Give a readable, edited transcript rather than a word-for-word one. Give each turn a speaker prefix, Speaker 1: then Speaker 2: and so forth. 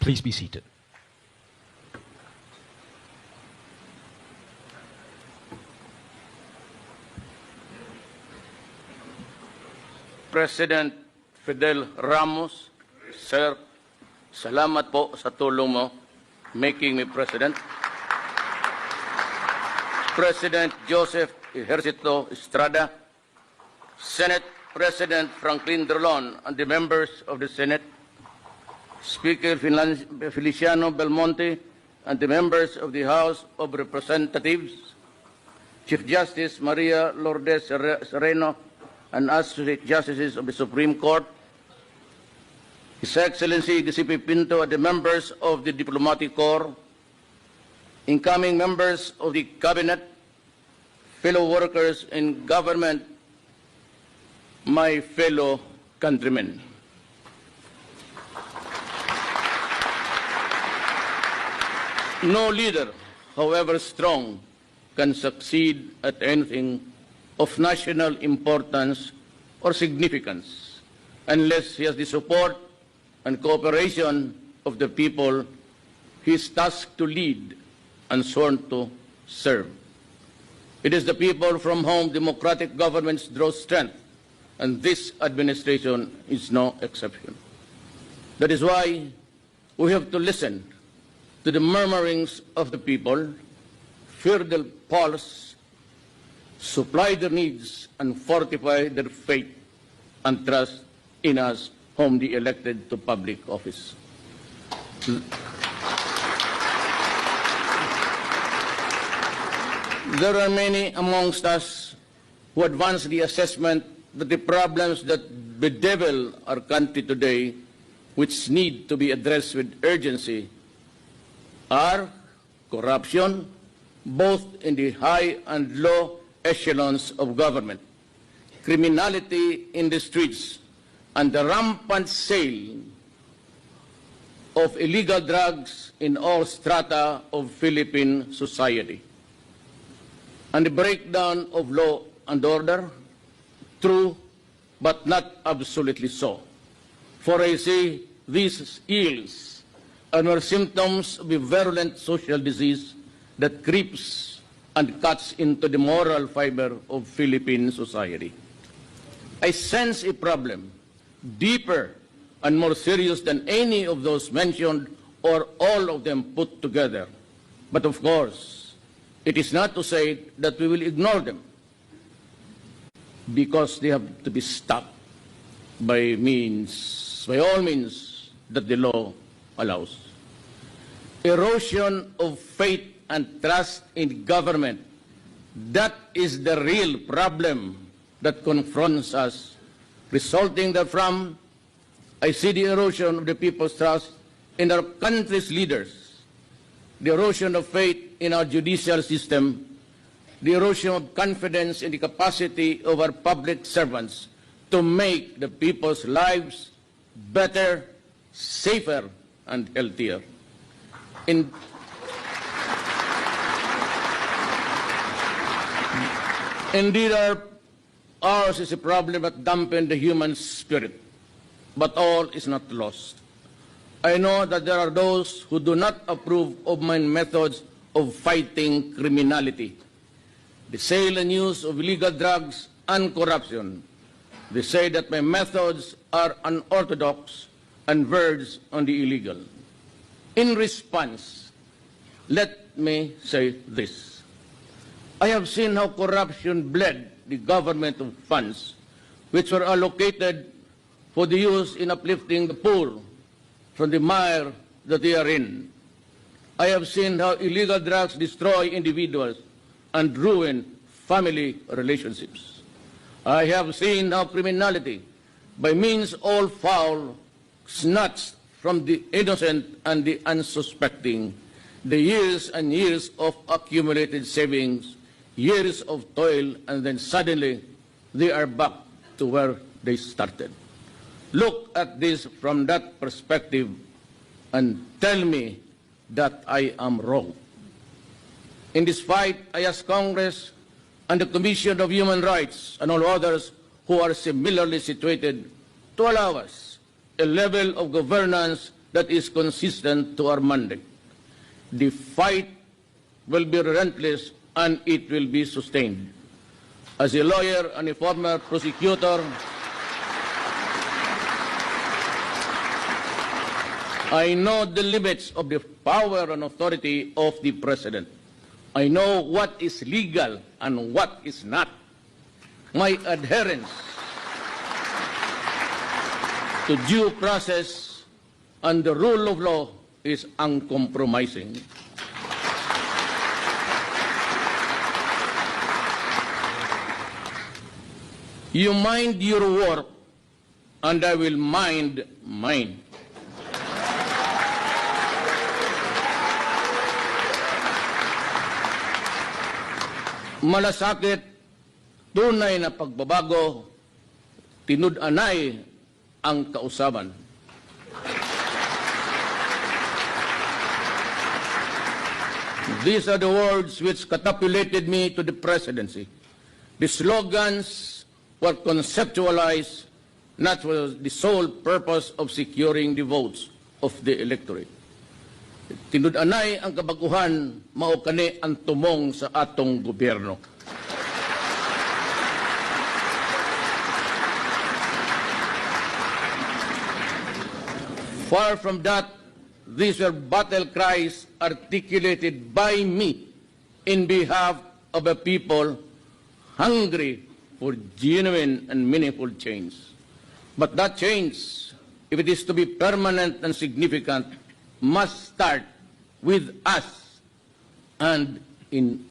Speaker 1: Please be seated.
Speaker 2: President Fidel Ramos, Sir, salamat po sa tulong mo making me President. President Joseph Ejercito Estrada, Senate President Franklin Drilon and the members of the Senate, Speaker Feliciano Belmonte and the members of the House of Representatives, Chief Justice Maria Lourdes Sereno and Associate Justices of the Supreme Court, His Excellency the CP Pinto and the members of the Diplomatic Corps, incoming members of the Cabinet, fellow workers in government, my fellow countrymen. No leader, however strong, can succeed at anything of national importance or significance unless he has the support and cooperation of the people he is tasked to lead and sworn to serve. It is the people from whom democratic governments draw strength, and this administration is no exception. That is why we have to listen to the murmurings of the people, fear their pulse, supply their needs, and fortify their faith and trust in us whom they elected to public office. There are many amongst us who advance the assessment that the problems that bedevil our country today, which need to be addressed with urgency, are corruption, both in the high and low echelons of government, criminality in the streets, and the rampant sale of illegal drugs in all strata of Philippine society, and the breakdown of law and order, true but not absolutely so. For I see these ills and are symptoms of a virulent social disease that creeps and cuts into the moral fiber of Philippine society. I sense a problem deeper and more serious than any of those mentioned or all of them put together. But of course, it is not to say that we will ignore them, because they have to be stopped by all means that the law allows. Erosion of faith and trust in government, that is the real problem that confronts us. Resulting therefrom, I see the erosion of the people's trust in our country's leaders, the erosion of faith in our judicial system, the erosion of confidence in the capacity of our public servants to make the people's lives better, safer, and healthier. Indeed, ours is a problem that dampens the human spirit, but all is not lost. I know that there are those who do not approve of my methods of fighting criminality, the sale and use of illegal drugs and corruption. They say that my methods are unorthodox and verge on the illegal. In response, let me say this. I have seen how corruption bled the government of funds which were allocated for the use in uplifting the poor from the mire that they are in. I have seen how illegal drugs destroy individuals and ruin family relationships. I have seen how criminality, by means all foul, snatched from the innocent and the unsuspecting the years and years of accumulated savings, years of toil, and then suddenly they are back to where they started. Look at this from that perspective and tell me that I am wrong. In this fight, I ask Congress and the Commission of Human Rights and all others who are similarly situated to allow us a level of governance that is consistent to our mandate. The fight will be relentless and it will be sustained. As a lawyer and a former prosecutor, I know the limits of the power and authority of the President. I know what is legal and what is not. My adherence to due process and the rule of law is uncompromising. You mind your work, and I will mind mine. Malasakit, tunay na pagbabago, tinud-anay ang kausaban. These are the words which catapulted me to the presidency. The slogans were conceptualized not for the sole purpose of securing the votes of the electorate. Tinud-anay ang kabaguhan, mao kani ang tumong sa atong gobyerno. Far from that, these were battle cries articulated by me in behalf of a people hungry for genuine and meaningful change. But that change, if it is to be permanent and significant, must start with us and in